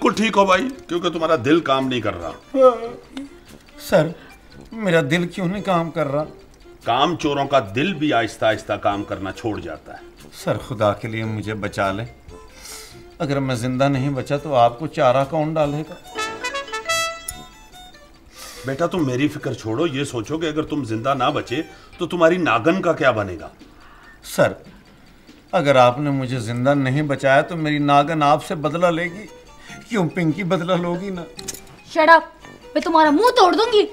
बिल्कुल ठीक हो भाई, क्योंकि तुम्हारा दिल काम नहीं कर रहा। सर मेरा दिल क्यों नहीं काम कर रहा? काम चोरों का दिल भी आहिस्ता आहिस्ता काम करना छोड़ जाता है। सर खुदा के लिए मुझे बचा ले, अगर मैं जिंदा नहीं बचा तो आपको चारा कौन डालेगा? बेटा तुम मेरी फिक्र छोड़ो, ये सोचो कि अगर तुम जिंदा ना बचे तो तुम्हारी नागन का क्या बनेगा। सर अगर आपने मुझे जिंदा नहीं बचाया तो मेरी नागन आपसे बदला लेगी। क्यों पिंकी, बदला लोगी ना? शट अप, मैं तुम्हारा मुंह तोड़ दूंगी।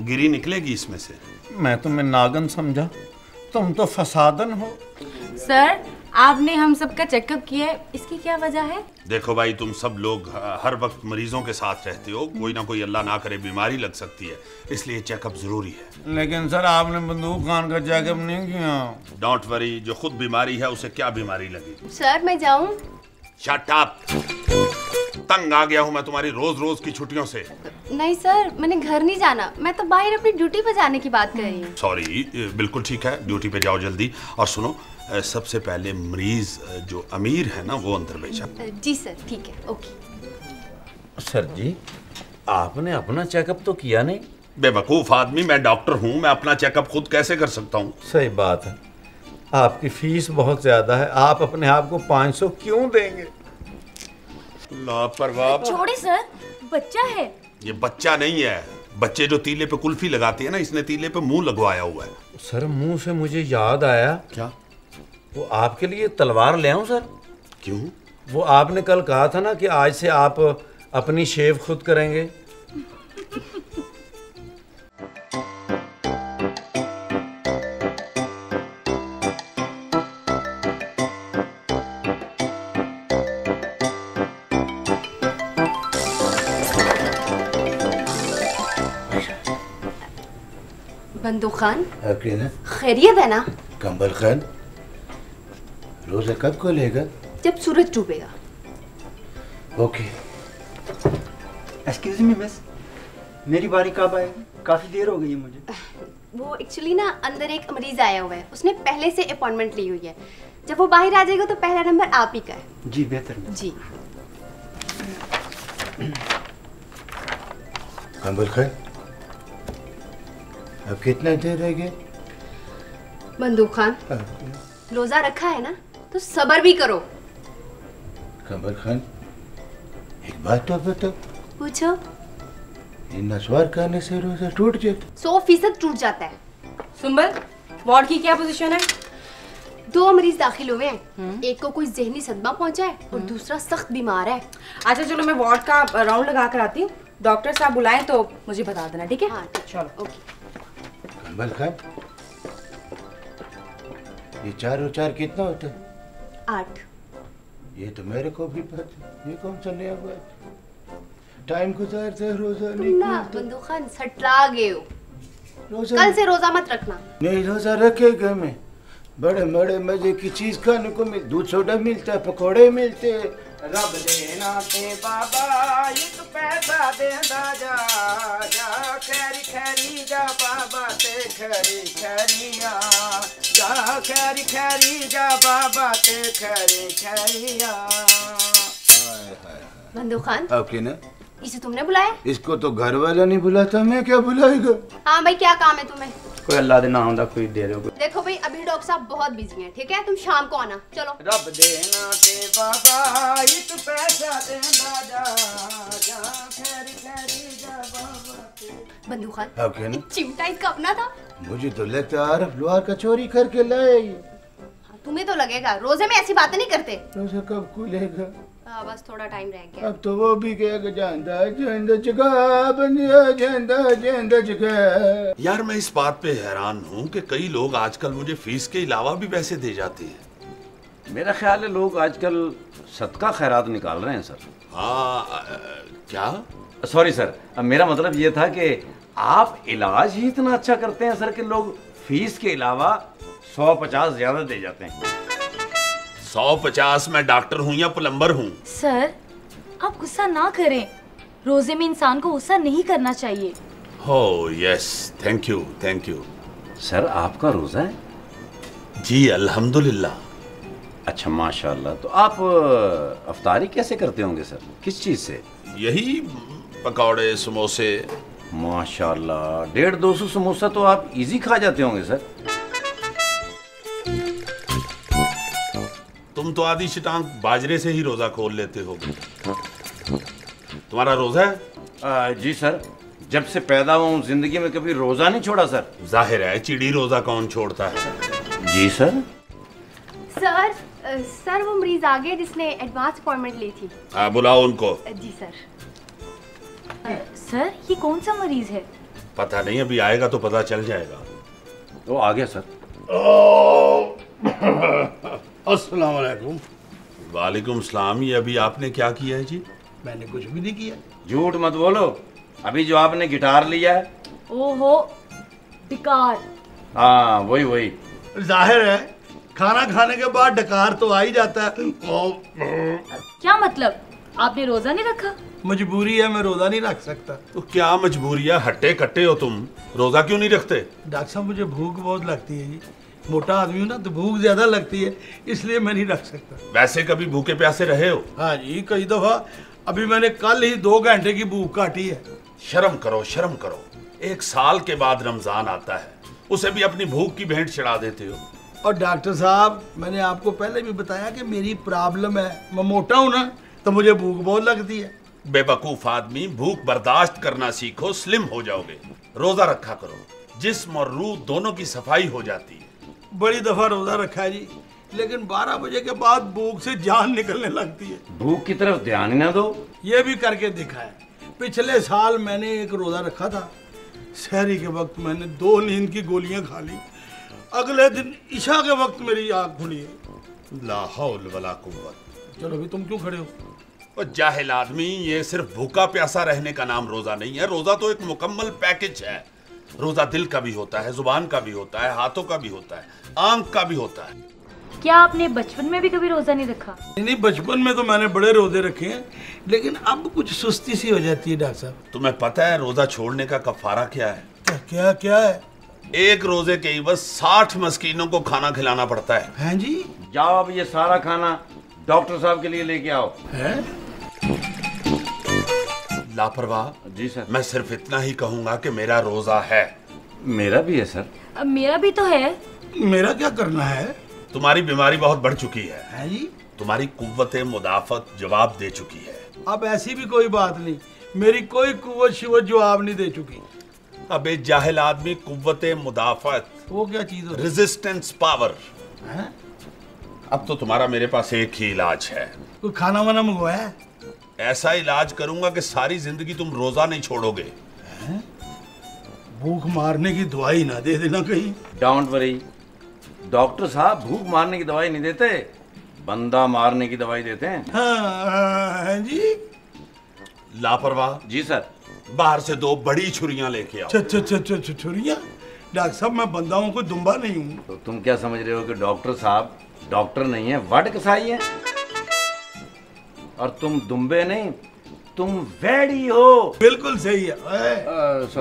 गिरी निकलेगी इसमें से। मैं तुम्हें नागन समझा, तुम तो फसादन हो। सर आपने हम सबका चेकअप किया है, इसकी क्या वजह है? देखो भाई, तुम सब लोग हर वक्त मरीजों के साथ रहते हो, कोई ना कोई अल्लाह ना करे बीमारी लग सकती है, इसलिए चेकअप जरूरी है। लेकिन सर आपने बंदूक खान का चेकअप नहीं किया। डोंट वरी, जो खुद बीमारी है उसे क्या बीमारी लगी। सर मैं जाऊं? शट अप, तंग आ गया हूं मैं तुम्हारी रोज रोज की छुट्टियों से। नहीं सर, मैंने घर नहीं जाना, मैं तो बाहर अपनी ड्यूटी पे जाने की बात कर रही हूँ। सॉरी, बिल्कुल ठीक है, ड्यूटी पे जाओ जल्दी। और सुनो, सबसे पहले मरीज जो अमीर है ना वो अंदर भेजा। जी सर, ठीक है, ओके। सर जी आपने अपना चेकअप तो किया नहीं? बेवकूफ आदमी, मैं डॉक्टर हूँ, मैं अपना चेकअप खुद कैसे कर सकता हूँ? सही बात है, आपकी फीस बहुत ज्यादा है, आप अपने आप को 500 क्यों देंगे? लापरवाह। छोड़े सर, बच्चा है। ये बच्चा नहीं है, बच्चे जो तीले पे कुल्फी लगाते हैं ना, इसने तीले पे मुंह लगवाया हुआ है। सर मुंह से मुझे याद आया, क्या? वो आपके लिए तलवार ले आऊं सर? क्यों? वो आपने कल कहा था ना कि आज से आप अपनी शेव खुद करेंगे। बंदूक खान, ना? खैरियत है ना? कंबल खान, रोजा कब को लेगा? जब सूरज डूबेगा। ओके। एक्सक्यूज मी मिस, मेरी बारी कब आएगी? काफी देर हो गई है मुझे। वो एक्चुअली ना अंदर एक मरीज आया हुआ है, उसने पहले से अपॉइंटमेंट ली हुई है। जब वो बाहर आ जाएगा तो पहला नंबर आप ही का है। जी बेहतर। जी। कंबल खान, अब कितना देर रह गया? बंदूक खान, रोजा रखा है ना तो सब्र भी करो। कंबल खान, एक बात तो बताओ। पूछो। इन नस्वार करने से रोजा टूट जाता? 100% टूट जाता है। सुंबल, वार्ड की क्या पोजीशन है? 2 मरीज दाखिल हुए हैं, एक को कोई जहनी सदमा पहुंचा है और दूसरा सख्त बीमार है। अच्छा चलो, मैं वार्ड का राउंड लगा कर आती हूँ, डॉक्टर साहब बुलाएं तो मुझे बता देना, ठीक है? हाँ चलो। ओके। कंबल खान, ये 4 और 4 कितना होता है? 8। ये तो मेरे को भी पता, ये कौन सा नया बात? टाइम गुजारते रोजा नहीं ना बंदूक खान, सटला गए हो। रोजा कल से रोजा मत रखना। नहीं, रोजा रखेगा मैं। बड़े बड़े मजे की चीज खाने को मिल, दूध सोडा मिलता है, पकौड़े मिलते हैं। रब देना ते बाबा एक पैसा देंदा जा जा, खैरी खैरी जा बाबा ते खैरी खैरिया जा, खैरी खैरी जा बाबा ते खैरी खैरिया। बंदूक खान, ओके ना? इसे तुमने बुलाया? इसको तो घर वाला नहीं बुलाता, मैं क्या बुलाएगा? हाँ भाई, क्या काम है तुम्हें? कोई अल्लाह दे नाम दा कोई दे रहे हो? देखो भाई, अभी डॉक्टर साहब बहुत बिजी हैं, ठीक है? तुम शाम को आना। चलो। रब देना ते बाबा एक पैसा देंदा जा जा, खैरी खैरी जा बाबा ते। बंदूक खान, ओके ना? चिमटा इसका अपना था। मुझे तो लगता है आरफ लोहार का चोरी करके लाया ये। हाँ, तुम्हें तो लगेगा, रोजे में ऐसी बातें नहीं करते। रोजा कब खुलेगा? हाँ, बस थोड़ा टाइम रह गया। अब तो वो भी कहेगा जानदा जानदा जगह बनिया, जानदा जानदा जगह। यार मैं इस बात पे हैरान हूँ कि कई लोग आजकल मुझे फीस के अलावा भी पैसे दे जाते हैं। मेरा ख्याल है लोग आजकल सदका खैरात निकाल रहे हैं सर। हाँ, क्या? सॉरी सर, मेरा मतलब ये था कि आप इलाज ही इतना अच्छा करते हैं सर कि लोग फीस के अलावा 150 ज्यादा दे जाते हैं। 150? मैं डॉक्टर हूँ या प्लम्बर हूँ? सर आप गुस्सा ना करें, रोजे में इंसान को गुस्सा नहीं करना चाहिए। हो yes, thank you thank you. Sir आपका रोजा है? जी अल्हम्दुलिल्लाह। अच्छा माशाल्लाह। तो आप अफ्तारी कैसे करते होंगे सर, किस चीज़ से? यही पकौड़े समोसे। माशाल्लाह, 150-200 समोसा तो आप इजी खा जाते होंगे सर। तुम तो आधी शिटांग बाजरे से ही रोजा खोल लेते हो। तुम्हारा रोजा है? जी सर, जब से पैदा हुआ हूँ जिंदगी में कभी रोजा नहीं छोड़ा सर। जाहिर है, चिड़ी रोजा कौन छोड़ता है। जी सर। सर वो मरीज आ गए जिसने एडवांस अपॉइंटमेंट ली थी। बुलाओ उनको। जी सर। सर ये कौन सा मरीज है? पता नहीं, अभी आएगा तो पता चल जाएगा। वो आ गया सर। अस्सलाम वालेकुम। वालेकुम सलाम। ये अभी आपने क्या किया है जी? मैंने कुछ भी नहीं किया। झूठ मत बोलो, अभी जो आपने गिटार लिया है। ओहो, गिटार। हाँ वही वही। जाहिर है, खाना खाने के बाद डकार तो आ ही जाता है। क्या मतलब, आपने रोजा नहीं रखा? मजबूरी है, मैं रोजा नहीं रख सकता। तो क्या मजबूरी है, हट्टे कट्टे हो तुम, रोजा क्यों नहीं रखते? डॉक्टर साहब मुझे भूख बहुत लगती है जी, मोटा आदमी हूँ ना तो भूख ज्यादा लगती है, इसलिए मैं नहीं रख सकता। वैसे कभी भूखे प्यासे रहे हो? हाँ जी, कई दफा। अभी मैंने कल ही 2 घंटे की भूख काटी है। शर्म करो, शर्म करो। 1 साल के बाद रमजान आता है, उसे भी अपनी भूख की भेंट चढ़ा देते हो। और डॉक्टर साहब, मैंने आपको पहले भी बताया कि मेरी प्रॉब्लम है, मैं मोटा हूँ ना तो मुझे भूख बहुत लगती है। बेवकूफ आदमी, भूख बर्दाश्त करना सीखो, स्लिम हो जाओगे। रोजा रखा करो, जिस्म और रूह दोनों की सफाई हो जाती है। बड़ी दफा रोजा रखा है जी, लेकिन 12 बजे के बाद भूख से जान निकलने लगती है। भूख की तरफ ध्यान ही ना दो। ये भी करके दिखा है। पिछले साल मैंने एक रोजा रखा था, सहरी के वक्त मैंने 2 नींद की गोलियां खा ली, अगले दिन इशा के वक्त मेरी आँख खुली है। ला हौल वला कुव्वत। चलो अभी तुम क्यों खड़े हो? और जाहिल आदमी, ये सिर्फ भूखा प्यासा रहने का नाम रोजा नहीं है। रोजा तो एक मुकम्मल पैकेज है। रोजा दिल का भी होता है, जुबान का भी होता है, हाथों का भी होता है, आंख का भी होता है। क्या आपने बचपन में भी कभी रोजा नहीं रखा? नहीं, बचपन में तो मैंने बड़े रोजे रखे हैं, लेकिन अब कुछ सुस्ती सी हो जाती है डॉक्टर साहब। तुम्हें पता है रोजा छोड़ने का कफारा क्या है? क्या क्या है? एक रोजे के ही बस 60 मस्कीनों को खाना खिलाना पड़ता है। हैं जी? जाओ अब ये सारा खाना डॉक्टर साहब के लिए लेके आओ। है? लापरवाह। जी सर। मैं सिर्फ इतना ही कहूंगा कि मेरा रोजा है। मेरा भी है सर। अब मेरा भी तो है। मेरा क्या करना है? तुम्हारी बीमारी बहुत बढ़ चुकी है। हैं जी? तुम्हारी कुव्वत मुदाफत जवाब दे चुकी है। अब ऐसी भी कोई बात नहीं, मेरी कोई कुव्वत शिवत जवाब नहीं दे चुकी। अबे जाहिल आदमी, कुव्वत मुदाफत, वो क्या चीज हो? Resistance power. हैं? अब तो तुम्हारा मेरे पास एक ही इलाज है। कोई खाना वाना मंगवाया है? ऐसा इलाज करूंगा कि सारी जिंदगी तुम रोजा नहीं छोड़ोगे। भूख मारने की दवाई ना दे देना कहीं। डोंट वरी, डॉक्टर साहब भूख मारने की दवाई नहीं देते, बंदा मारने की दवाई देते हैं। हाँ जी? लापरवाह। जी सर। बाहर से 2 बड़ी छुरियां लेके आओ। छुरिया? डॉक्टर साहब, मैं बंदाओं को दुम्बा नहीं हूँ। तो तुम क्या समझ रहे हो कि डॉक्टर साहब डॉक्टर नहीं है, वड कसाई है? और तुम दुम्बे नहीं, तुम वैड़ी हो। बिल्कुल सही है।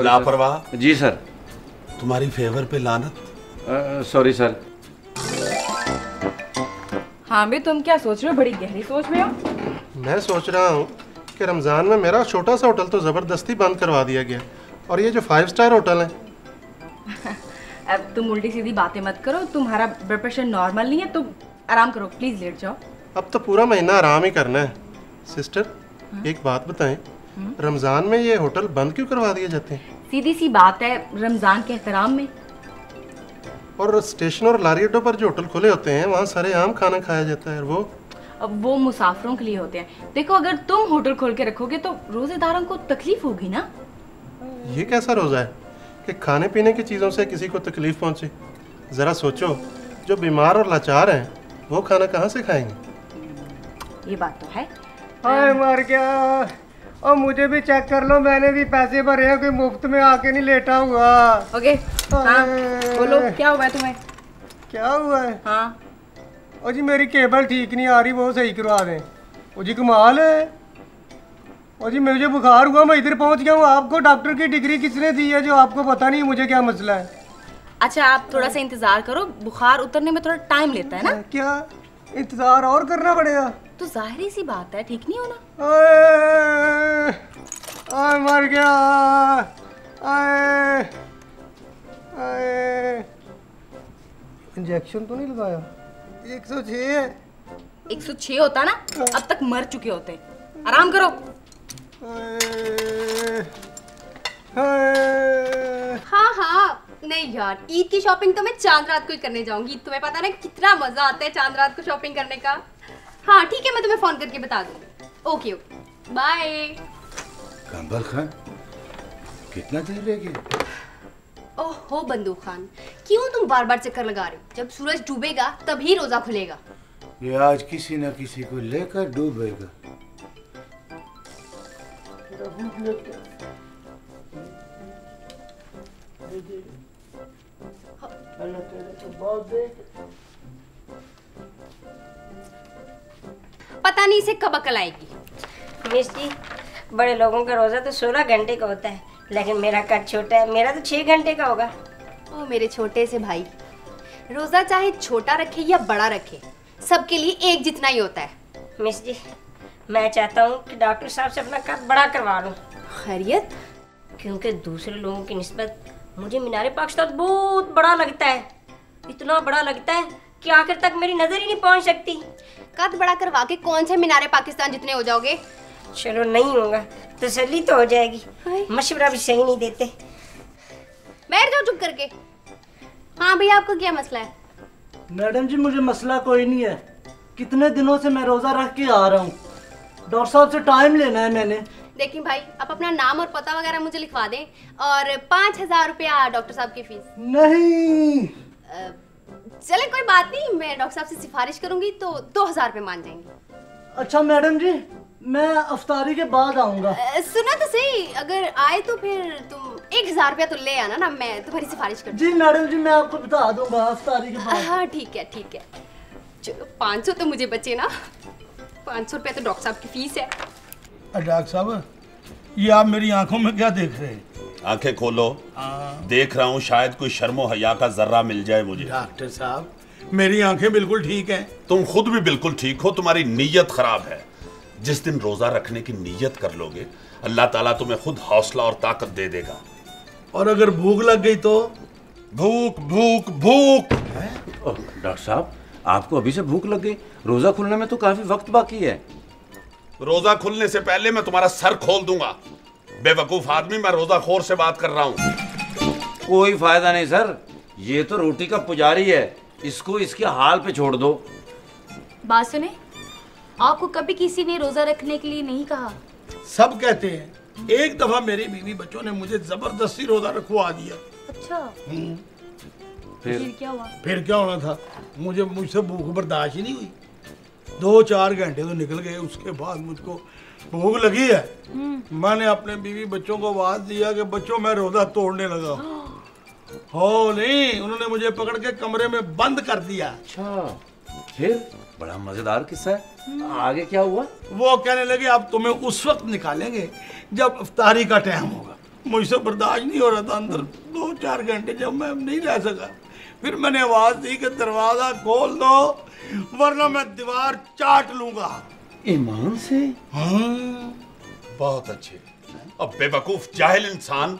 लापरवाह। जी सर। तुम्हारी फेवर पे लानत। Sorry sir. हाँ भी, तुम क्या सोच रहे हो? बड़ी गहरी सोच में हो। मैं सोच रहा हूँ कि रमज़ान में मेरा छोटा सा होटल तो ज़बरदस्ती बंद करवा दिया गया, और ये जो 5 स्टार होटल है। अब तुम उल्टी सीधी बातें मत करो, तुम्हारा ब्लड प्रेशर नॉर्मल नहीं है, तुम आराम करो, प्लीज लेट जाओ। अब तो पूरा महीना आराम ही करना है। सिस्टर, एक बात बताएं, रमज़ान में ये होटल बंद क्यों करवा दिए जाते हैं? सीधी सी बात है, रमज़ान के एहतराम में। और स्टेशन और लारी अड्डों पर जो होटल खुले होते हैं वहाँ सरेआम खाना खाया जाता है, और अब वो मुसाफिरों के लिए होते हैं। देखो, अगर तुम होटल खोल के रखोगे तो रोजेदारों को तकलीफ होगी ना। ये कैसा रोज़ा है कि खाने पीने की चीज़ों से किसी को तकलीफ पहुँचे? ज़रा सोचो, जो बीमार और लाचार हैं वो खाना कहाँ से खाएंगे? ये बात तो है। हाय मर गया। और मुझे भी चेक कर लो, मैंने भी पैसे भरे हैं, कोई मुफ्त में आके नहीं लेटा हुआ। ओके, हाँ बोलो, क्या हुआ है तुम्हें? क्या हुआ है? हाँ। और जी मेरी केबल ठीक नहीं आ रही, वो सही करवा दें। वो जी कमाल है। और जी मुझे बुखार हुआ, मैं इधर पहुंच गया हूँ। आपको डॉक्टर की डिग्री किसने दी है जो आपको पता नहीं मुझे क्या मसला है? अच्छा, आप थोड़ा सा इंतजार करो, बुखार उतरने में थोड़ा टाइम लेता है ना। क्या? इंतजार और करना पड़ेगा। तो जाहिर सी बात है, ठीक नहीं होना। आए मर गया। आए आए इंजेक्शन तो नहीं लगाया? 106 है। 106 होता ना अब तक मर चुके होते। आराम करो। हाँ हाँ, नहीं यार, ईद की शॉपिंग तो मैं चांद रात को ही करने जाऊंगी। तुम्हें पता ना कितना मजा आता है चांद रात को शॉपिंग करने का। हाँ ठीक है, मैं तुम्हें फोन करके बता दूंगी। Okay okay, bye. कंबल खान, कितना देर रह गया? ओहो बंदूक खान, क्यों तुम बार बार चक्कर लगा रहे हो? जब सूरज डूबेगा तभी रोजा खुलेगा। ये आज किसी न किसी को लेकर डूबेगा। पता नहीं इसे कब अकल आएगी। मिस जी, बड़े लोगों का रोजा तो 16 घंटे का होता है, लेकिन मेरा कद छोटा है, मेरा तो 6 घंटे का होगा। ओ मेरे छोटे से भाई, रोजा चाहे छोटा रखे या बड़ा रखे, सबके लिए एक जितना ही होता है। मिस जी, मैं चाहता हूँ कि डॉक्टर साहब से अपना कद बड़ा करवा लूँ। खैरियत? क्योंकि दूसरे लोगों की निस्बत मुझे मीनारे पाकिस्तान बहुत बड़ा लगता है। इतना बड़ा लगता है कि आखिर तक मेरी नजर ही नहीं पहुंच सकती। कद बड़ा करवा के कौन से मीनारे पाकिस्तान जितने हो जाओगे? चलो नहीं होगा, तसल्ली तो हो जाएगी। मशवरा भी सही नहीं देते। बैठ जाओ चुप करके। हाँ भैया, आपका क्या मसला है? मैडम जी, मुझे मसला कोई नहीं है। कितने दिनों से मैं रोजा रख के आ रहा हूँ। डॉक्टर साहब से टाइम लेना है मैंने। देखिए भाई, आप अपना नाम और पता वगैरह मुझे लिखवा दें और 5000 रुपया डॉक्टर साहब की फीस। नहीं चले कोई बात नहीं, मैं डॉक्टर साहब से सिफारिश करूंगी तो 2000 रुपये मान जाएंगे। अच्छा मैडम जी, मैं अफ्तारी के बाद आऊंगा। सुना तो सही, अगर आए तो फिर तुम 1000 रुपया तो ले आना ना, मैं तुम्हारी सिफारिश कर। जी मैडम जी, मैं आपको बता दूंगा अफ्तारी के बाद। हाँ ठीक है ठीक है। चलो 500 तो मुझे बचे ना। 500 रुपया तो डॉक्टर साहब की फीस है। डॉक्टर साहब, ये आप मेरी आंखों में क्या देख रहे हैं? आंखें खोलो। देख रहा हूँ, शायद कोई शर्मो हया का जर्रा मिल जाए मुझे। डॉक्टर साहब, मेरी आंखें बिल्कुल ठीक हैं। तुम खुद भी बिल्कुल ठीक हो, तुम्हारी नीयत खराब है। जिस दिन रोजा रखने की नीयत कर लोगे, अल्लाह ताला तुम्हें खुद हौसला और ताकत दे देगा। और अगर भूख लग गई तो? भूख भूख भूख। डॉक्टर साहब, आपको अभी से भूख लग गई? रोजा खुलने में तो काफी वक्त बाकी है। रोजा खुलने से पहले मैं तुम्हारा सर खोल दूंगा। बेवकूफ आदमी, मैं रोजा खोर से बात कर रहा हूँ। कोई फायदा नहीं सर, ये तो रोटी का पुजारी है, इसको इसके हाल पे छोड़ दो। बात सुने, आपको कभी किसी ने रोजा रखने के लिए नहीं कहा? सब कहते हैं। एक दफा मेरी बीवी बच्चों ने मुझे जबरदस्ती रोजा रखवा दिया। अच्छा, फिर क्या हुआ? फिर क्या होना था, मुझसे भूख बर्दाश्त ही नहीं हुई। 2-4 घंटे तो निकल गए, उसके बाद मुझको भूख लगी है। मैंने अपने बीवी बच्चों को आवाज दिया कि बच्चों मैं रोजा तोड़ने लगा। हो नहीं, उन्होंने मुझे पकड़ के कमरे में बंद कर दिया। अच्छा, फिर? बड़ा मजेदार किस्सा है। आगे क्या हुआ? वो कहने लगे अब तुम्हें उस वक्त निकालेंगे जब इफ्तारी का टाइम होगा। मुझसे बर्दाश्त नहीं हो रहा था अंदर। 2-4 घंटे जब मैं नहीं रह सका, फिर मैंने आवाज दी कि दरवाजा खोल दो वरना मैं दीवार चाट लूंगा। ईमान से? हाँ। बहुत अच्छे। अब बेवकूफ जाहिल इंसान,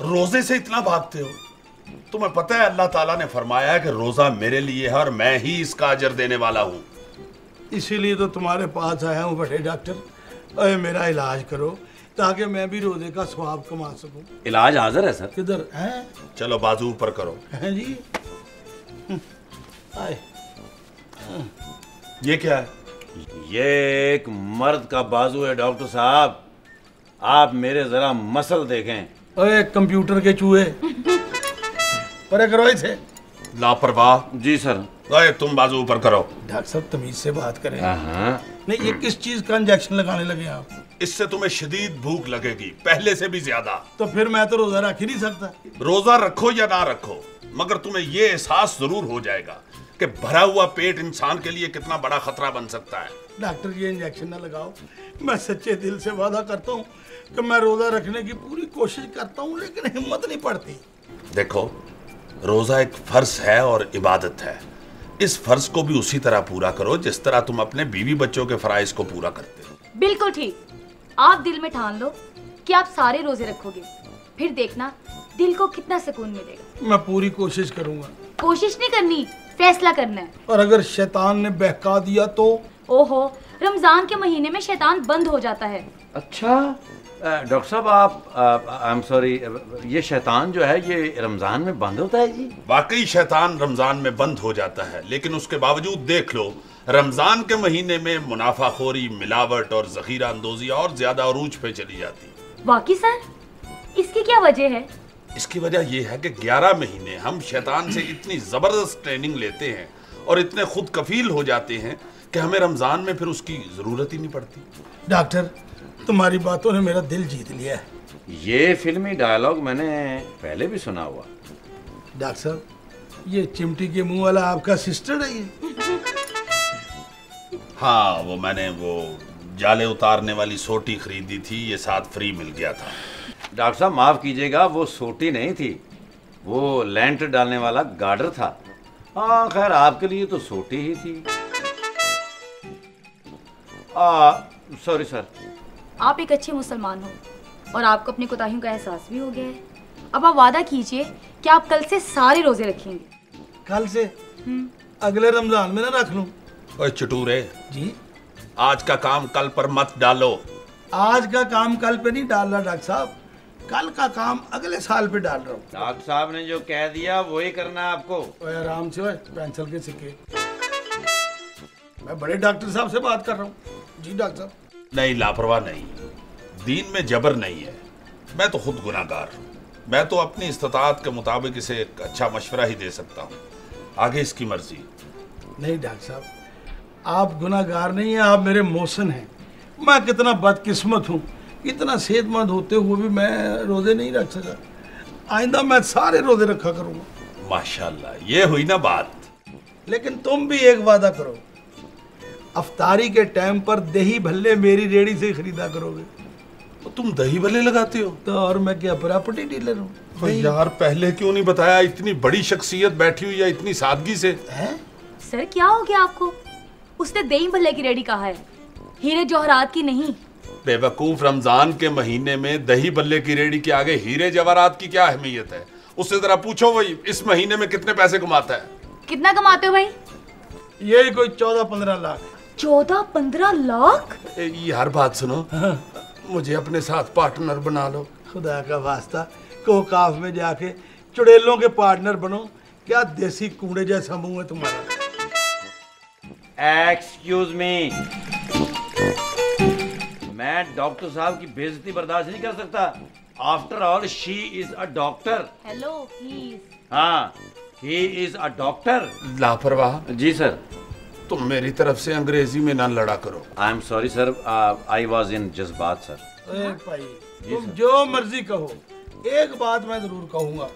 रोजे से इतना भागते हो? तुम्हें पता है अल्लाह ताला ने फरमाया है कि रोजा मेरे लिए है और मैं ही इसका अजर देने वाला हूँ। इसीलिए तो तुम्हारे पास आया हूँ बड़े डॉक्टर। अरे मेरा इलाज करो ताकि मैं भी रोजे का स्वाब कमा सकूं। इलाज हाजिर है सर। किधर है? चलो बाजू ऊपर करो। हैं जी? आए। ये क्या है? ये एक मर्द का बाजू है डॉक्टर साहब। आप मेरे जरा मसल देखें। ओए कंप्यूटर के चूहे, परे करो इसे। लापरवाह। जी सर। ओए तुम बाजू ऊपर करो। डॉक्टर साहब तमीज से बात करें। नहीं, ये किस चीज का इंजेक्शन लगाने लगे आप? इससे तुम्हें शदीद भूख लगेगी, पहले से भी ज्यादा। तो फिर मैं तो रोजा रख ही नहीं सकता। रोजा रखो या ना रखो, मगर तुम्हें ये एहसास जरूर हो जाएगा कि भरा हुआ पेट इंसान के लिए कितना बड़ा खतरा बन सकता है। डॉक्टर ये इंजेक्शन ना लगाओ। मैं सच्चे दिल से वादा करता हूँ कि मैं रोजा रखने की पूरी कोशिश करता हूँ, लेकिन हिम्मत नहीं पड़ती। देखो, रोजा एक फर्ज है और इबादत है। इस फर्ज को भी उसी तरह पूरा करो जिस तरह तुम अपने बीवी बच्चों के फराइज को पूरा करते हो। बिल्कुल ठीक। आप दिल में ठान लो कि आप सारे रोजे रखोगे, फिर देखना दिल को कितना सुकून मिलेगा। मैं पूरी कोशिश करूंगा। कोशिश नहीं करनी, फैसला करना है। और अगर शैतान ने बहका दिया तो? ओहो, रमजान के महीने में शैतान बंद हो जाता है। अच्छा डॉक्टर साहब, आप आई एम सॉरी, ये शैतान जो है ये रमजान में बंद होता है जी? वाकई शैतान रमजान में बंद हो जाता है, लेकिन उसके बावजूद देख लो रमजान के महीने में मुनाफाखोरी, मिलावट और जखीरा अंदोजी और ज्यादा अरूज पे चली जाती। वाकई सर, इसकी क्या वजह है? इसकी वजह यह है कि 11 महीने हम शैतान से इतनी जबरदस्त ट्रेनिंग लेते हैं और इतने खुद कफील हो जाते हैं कि हमें रमजान में फिर उसकी जरूरत ही नहीं पड़ती। डॉक्टर, तुम्हारी बातों ने मेरा दिल जीत लिया है। ये फिल्मी डायलॉग मैंने पहले भी सुना हुआ। डॉक्टर साहब, ये चिमटी के मुंह वाला आपका सिस्टर है ये? हाँ, वो मैंने वो जाले उतारने वाली सोटी खरीदी थी, ये साथ फ्री मिल गया था। डॉक्टर साहब माफ कीजिएगा, वो सोटी नहीं थी, वो लैंटर डालने वाला गार्डर था। हाँ खैर, आपके लिए तो सोटी ही थी। Sorry sir. आप एक अच्छे मुसलमान हो और आपको अपनी कोताहियों का एहसास भी हो गया है। अब आप वादा कीजिए कि आप कल से सारे रोजे रखेंगे। कल से? अगले रमजान में ना रख लूं? ओए चटूरे जी, आज का काम कल पर मत डालो। आज का काम कल पे नहीं डाल रहा डॉक्टर साहब, कल का काम अगले साल पे डाल रहा हूँ। डॉक्टर साहब ने जो कह दिया वही करना है आपको। ओए आराम से, ओए पेंसिल के सिक्के। मैं बड़े डॉक्टर साहब से बात कर रहा हूँ। जी डॉक्टर साहब। नहीं, लापरवाह नहीं, दीन में जबर नहीं है। मैं तो खुद गुनाहगार हूँ, मैं तो अपनी इस्तात के मुताबिक इसे एक अच्छा मशवरा ही दे सकता हूँ, आगे इसकी मर्जी। नहीं डॉक्टर साहब, आप गुनाहगार नहीं हैं, आप मेरे मोहसिन हैं। मैं कितना बदकिस्मत हूँ, इतना सेहतमंद होते हुए भी मैं रोजे नहीं रख सका। आइंदा मैं सारे रोजे रखा करूँगा। माशाल्लाह, ये हुई ना बात। लेकिन तुम भी एक वादा करो, अफ्तारी के टाइम पर दही भल्ले मेरी रेडी से खरीदा करोगे। तो तुम दही भल्ले लगाते हो? तो और मैं क्या प्रॉपर्टी डीलर हूँ? यार पहले क्यों नहीं बताया? इतनी बड़ी शख्सियत बैठी हुई है इतनी सादगी से। हैं? सर क्या हो गया आपको? उसने दही भल्ले की रेडी कहा है, हीरे जवाहरात की नहीं। बेवकूफ, रमजान के महीने में दही भल्ले की रेडी के आगे हीरे जवाहरात की क्या अहमियत है? उससे जरा पूछो वही इस महीने में कितने पैसे कमाता है। कितना कमाते हो भाई? यही कोई 14-15 लाख। 14-15 लाख? यार बात सुनो, मुझे अपने साथ पार्टनर बना लो। खुदा का वास्ता, कोकाफ में जाके चुड़ैलों के पार्टनर बनो। क्या देसी कूड़े जैसा मुंह है तुम्हारा। एक्सक्यूज मी, मैं डॉक्टर साहब की बेइज्जती बर्दाश्त नहीं कर सकता। After all she is a doctor. Hello, he is. हाँ, ही इज अ डॉक्टर। लापरवाह। जी सर। तुम मेरी तरफ से अंग्रेजी में ना लड़ा करो। I am sorry sir, I was in जज्बात सर। भाई तुम जो मर्जी कहो, एक बात मैं जरूर कहूँगा,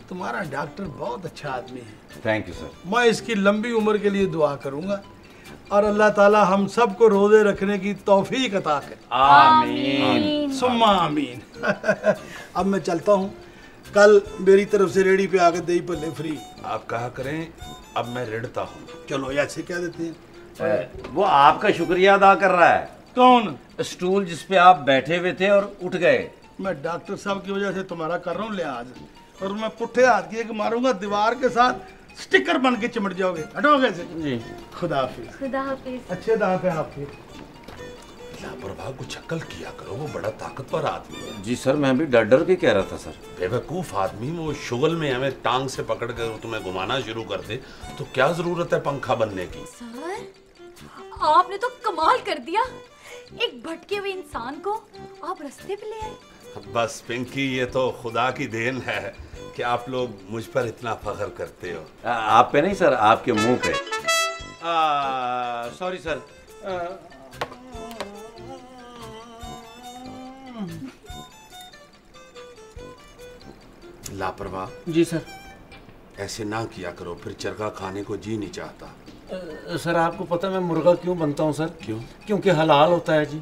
तुम्हारा डॉक्टर बहुत अच्छा आदमी है। Thank you sir. मैं इसकी लंबी उम्र के लिए दुआ करूँगा और अल्लाह ताला हम सबको रोजे रखने की तौफीक अता करे। आमीन। सुम्मा आमीन। अब मैं चलता हूँ, कल मेरी तरफ से रेडी पे आकर दही भल्ले फ्री। आप कहा करें अब मैं रेड़ता हूँ। चलो ऐसे कह देते हैं। वो आपका शुक्रिया अदा कर रहा है। कौन? स्टूल जिस पे आप बैठे हुए थे और उठ गए। मैं डॉक्टर साहब की वजह से तुम्हारा कर रहा हूँ लिहाज, और मैं पुट्ठे हाथ की एक मारूंगा, दीवार के साथ स्टिकर बन के चिमट जाओगे। हटोगे से? जी। खुदा हाफिज। खुदा हाफिज। अच्छे दांत है आपके। लापरवाह को शक्ल किया करो, वो बड़ा ताकतवर आदमी है। जी सर, मैं भी डर डर के कह रहा था सर। बेवकूफ आदमी, वो शुगल में हमें टांग से पकड़ कर तुम्हें घुमाना शुरू कर दे तो क्या जरूरत है पंखा बनने की। सर आपने तो कमाल कर दिया, एक भटके हुए इंसान को आप रास्ते पे ले आए। बस पिंकी, ये तो खुदा की देन है कि आप लोग मुझ पर इतना फख्र करते हो। आप पे नहीं सर, आपके मुंह पे। Sorry sir. लापरवाह। जी सर। ऐसे ना किया करो, फिर चरखा खाने को जी नहीं चाहता। सर आपको पता है मैं मुर्गा क्यों बनता हूँ सर? क्यों? क्योंकि हलाल होता है जी।